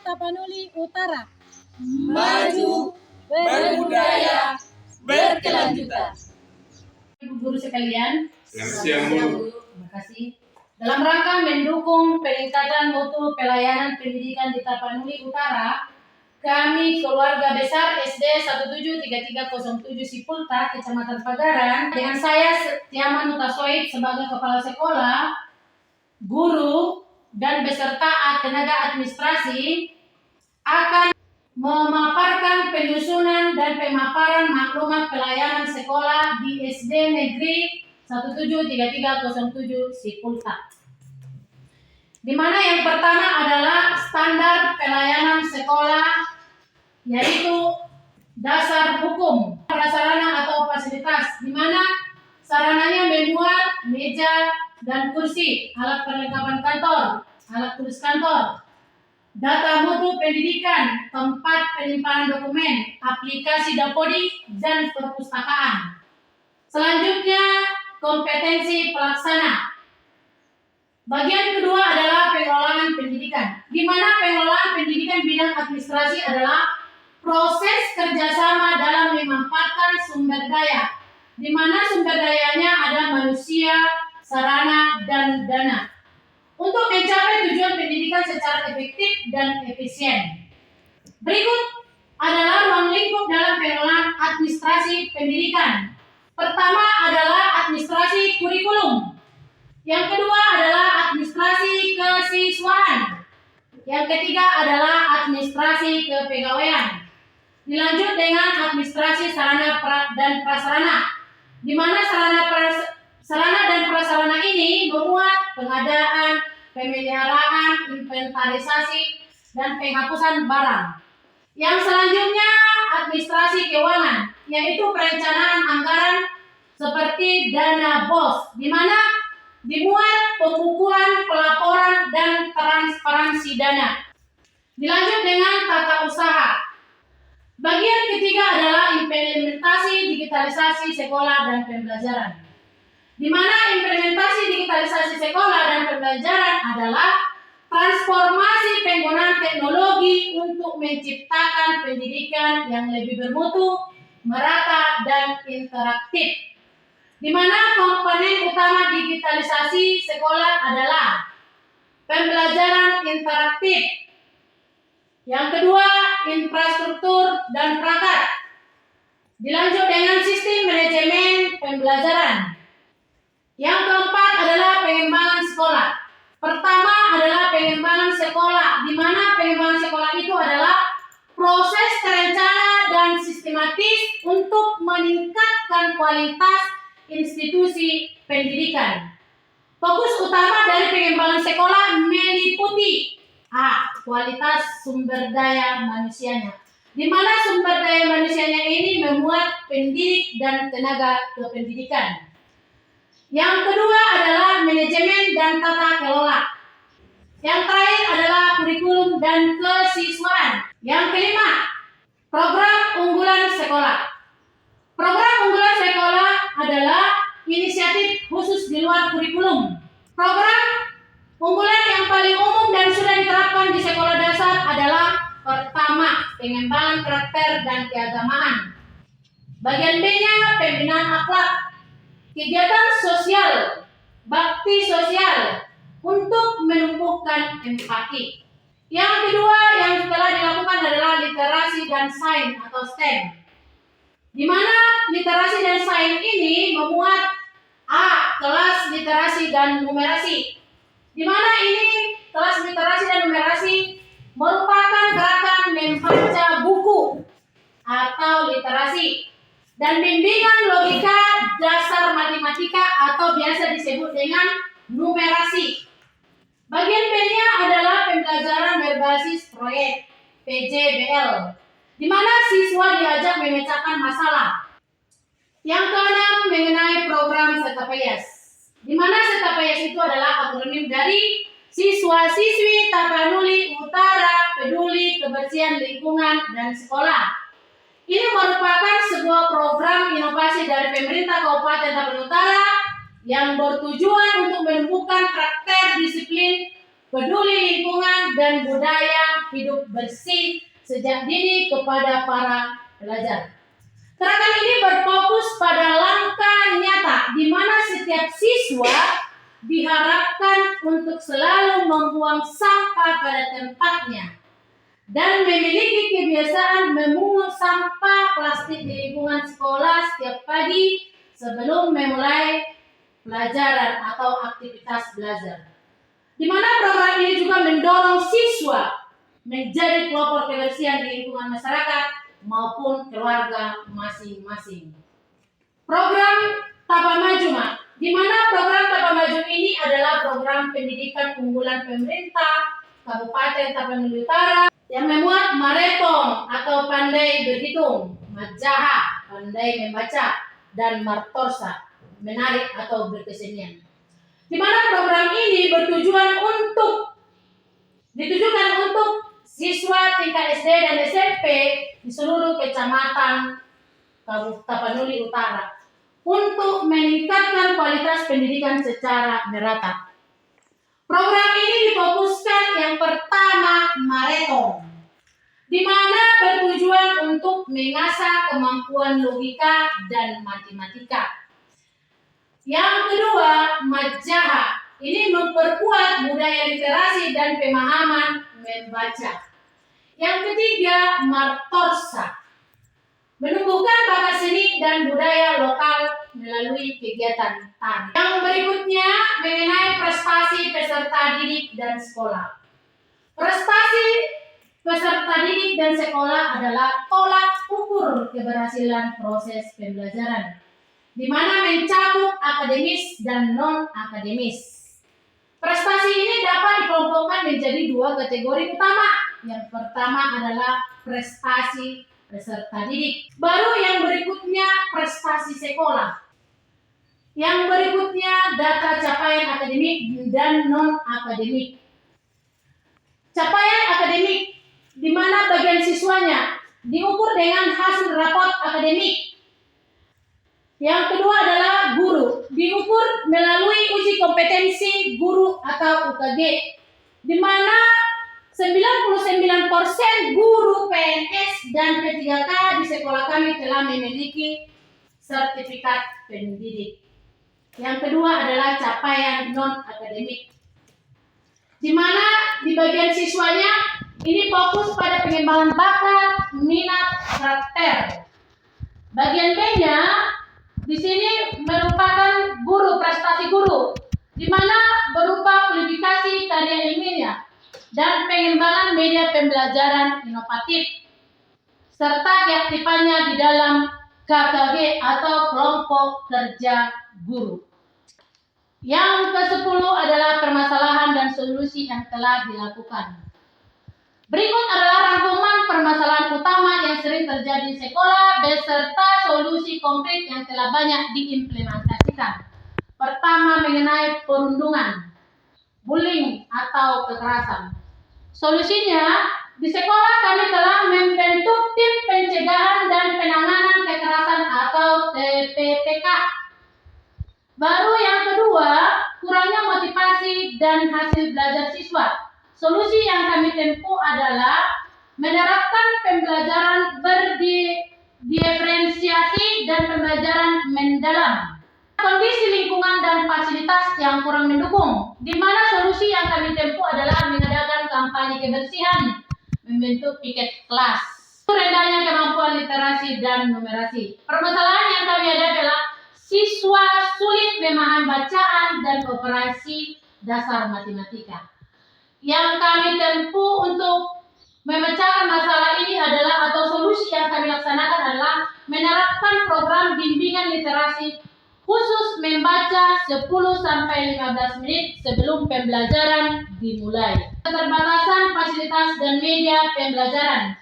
Tapanuli Utara. Maju, berbudaya, berkelanjutan. Ibu guru sekalian, Selamat siang, Bu. terima kasih. Dalam rangka mendukung peningkatan mutu pelayanan pendidikan di Tapanuli Utara, kami keluarga besar SD 173307 Sipulta, Kecamatan Pagaran, dengan saya Setiaman Utasoid sebagai kepala sekolah, guru, dan beserta tenaga administrasi akan memaparkan penyusunan dan pemaparan maklumat pelayanan sekolah di SD Negeri 173307 Sipulta. Di mana yang pertama adalah standar pelayanan sekolah, yaitu dasar hukum, prasarana atau fasilitas, di mana sarananya memuat meja dan kursi, alat perlengkapan kantor, alat tulis kantor, data mutu pendidikan, tempat penyimpanan dokumen, aplikasi dapodik, dan perpustakaan. Selanjutnya, kompetensi pelaksana. Bagian kedua adalah pengelolaan pendidikan, di mana pengelolaan pendidikan bidang administrasi adalah proses kerjasama dalam memanfaatkan sumber daya, di mana sumber dayanya ada manusia, sarana, dan dana, untuk mencapai tujuan pendidikan secara efektif dan efisien. Berikut adalah ruang lingkup dalam pengelolaan administrasi pendidikan. Pertama adalah administrasi kurikulum. Yang kedua adalah administrasi kesiswaan. Yang ketiga adalah administrasi kepegawaian. Dilanjut dengan administrasi sarana dan prasarana, di mana sarana dan prasarana ini memuat pengadaan, pemeliharaan, inventarisasi, dan penghapusan barang. Yang selanjutnya administrasi keuangan, yaitu perencanaan anggaran seperti dana BOS, di mana dimuat pembukuan, pelaporan, dan transparansi dana. Dilanjut dengan tata usaha. Bagian ketiga adalah implementasi digitalisasi sekolah dan pembelajaran, di mana implementasi digitalisasi sekolah dan pembelajaran adalah transformasi penggunaan teknologi untuk menciptakan pendidikan yang lebih bermutu, merata, dan interaktif. Di mana komponen utama digitalisasi sekolah adalah pembelajaran interaktif. Yang kedua, infrastruktur dan perangkat. Dilanjut dengan sistem manajemen pembelajaran. Yang keempat adalah pengembangan sekolah. Pertama adalah pengembangan sekolah, di mana pengembangan sekolah itu adalah proses terencana dan sistematis untuk meningkatkan kualitas institusi pendidikan. Fokus utama dari pengembangan sekolah meliputi kualitas sumber daya manusianya, di mana sumber daya manusianya ini memuat pendidik dan tenaga kependidikan. Yang kedua adalah manajemen dan tata kelola. Yang terakhir adalah kurikulum dan kesiswaan. Yang kelima, program unggulan sekolah. Program unggulan sekolah adalah inisiatif khusus di luar kurikulum. Program unggulan yang paling umum dan sudah diterapkan di sekolah dasar adalah pertama, pengembangan karakter dan keagamaan. Bagian B-nya pembinaan akhlak, kegiatan sosial, bakti sosial untuk menumbuhkan empati. Yang kedua yang telah dilakukan adalah literasi dan sains atau STEM, di mana literasi dan sains ini memuat kelas literasi dan numerasi, di mana ini kelas literasi dan numerasi merupakan gerakan membaca buku atau literasi dan bimbingan logika dasar matematika atau biasa disebut dengan numerasi. Bagian B-nya adalah pembelajaran berbasis proyek PJBL, di mana siswa diajak memecahkan masalah. Yang keenam mengenai program Setapayas, di mana Setapayas itu adalah akronim dari Siswa-siswi Tapanuli Utara Peduli Kebersihan Lingkungan dan Sekolah. Ini merupakan sebuah program inovasi dari pemerintah Kabupaten Tapanuli Utara yang bertujuan untuk menumbuhkan karakter disiplin peduli lingkungan dan budaya hidup bersih sejak dini kepada para pelajar. Gerakan ini berfokus pada langkah nyata di mana setiap siswa diharapkan untuk selalu membuang sampah pada tempatnya dan memiliki kebiasaan memungut sampah plastik di lingkungan sekolah setiap pagi sebelum memulai pelajaran atau aktivitas belajar. Di mana program ini juga mendorong siswa menjadi pelopor kebersihan di lingkungan masyarakat maupun keluarga masing-masing. Program Tapa Maju, di mana program Tapa Maju ini adalah program pendidikan unggulan pemerintah Kabupaten Tapanuli Utara yang memuat Maretong atau pandai berhitung, Majaha pandai membaca, dan Martorsa menarik atau berkesenian. Di mana program ini ditujukan untuk siswa tingkat SD dan SMP di seluruh kecamatan Tapanuli Utara untuk meningkatkan kualitas pendidikan secara merata. Program ini difokuskan yang pertama Maretong, di mana bertujuan untuk mengasah kemampuan logika dan matematika. Yang kedua, Majaha, ini memperkuat budaya literasi dan pemahaman membaca. Yang ketiga, Martorsa, menumbuhkan bakat seni dan budaya lokal melalui kegiatan tari. Yang berikutnya mengenai prestasi peserta didik dan sekolah. Prestasi peserta didik dan sekolah adalah tolak ukur keberhasilan proses pembelajaran, di mana mencakup akademis dan non-akademis. Prestasi ini dapat dikelompokkan menjadi dua kategori utama. Yang pertama adalah prestasi peserta didik. Baru yang berikutnya prestasi sekolah. Yang berikutnya data capaian akademik dan non-akademik. Capaian akademik, di mana bagian siswanya diukur dengan hasil rapot akademik. Yang kedua adalah guru, diukur melalui uji kompetensi guru atau UKG, di mana 99% guru PNS dan P3K di sekolah kami telah memiliki sertifikat pendidik. Yang kedua adalah capaian non-akademik, di mana di bagian siswanya ini fokus pada pengembangan bakat, minat, karakter. Bagian B-nya di sini merupakan guru, prestasi guru, di mana berupa kualifikasi karya ilmiah dan pengembangan media pembelajaran inovatif, serta keaktifannya di dalam KKG atau kelompok kerja guru. Yang ke-10 adalah permasalahan dan solusi yang telah dilakukan. Berikut adalah rangkuman permasalahan utama yang sering terjadi di sekolah beserta solusi konkret yang telah banyak diimplementasikan. Pertama, mengenai perundungan, bullying atau kekerasan. Solusinya, di sekolah kami telah membentuk tim pencegahan dan penanganan kekerasan atau TPPK. Baru yang kedua, kurangnya motivasi dan hasil belajar siswa. Solusi yang kami tempuh adalah menerapkan pembelajaran berdiferensiasi dan pembelajaran mendalam. Kondisi lingkungan dan fasilitas yang kurang mendukung, di mana solusi yang kami tempuh adalah mengadakan kampanye kebersihan, membentuk piket kelas. Rendahnya kemampuan literasi dan numerasi. Permasalahan yang kami hadapi adalah siswa sulit memahami bacaan dan operasi dasar matematika. Yang kami tempuh untuk memecahkan masalah ini adalah atau solusi yang kami laksanakan adalah menerapkan program bimbingan literasi khusus membaca 10-15 menit sebelum pembelajaran dimulai. Keterbatasan fasilitas dan media pembelajaran.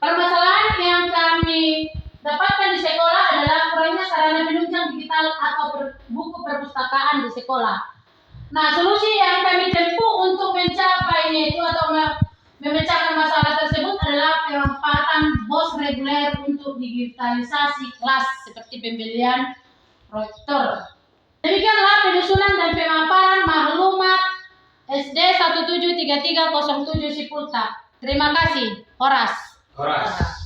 Permasalahan yang kami dapatkan di sekolah adalah kurangnya sarana penunjang digital atau buku perpustakaan di sekolah. Nah, solusi yang kami tempuh untuk mencapainya itu atau memecahkan masalah tersebut adalah penempatan bos reguler untuk digitalisasi kelas seperti pembelian proyektor. Demikianlah penyusunan dan pemaparan maklumat SD 173307 Sipulta. Terima kasih, Horas. Horas.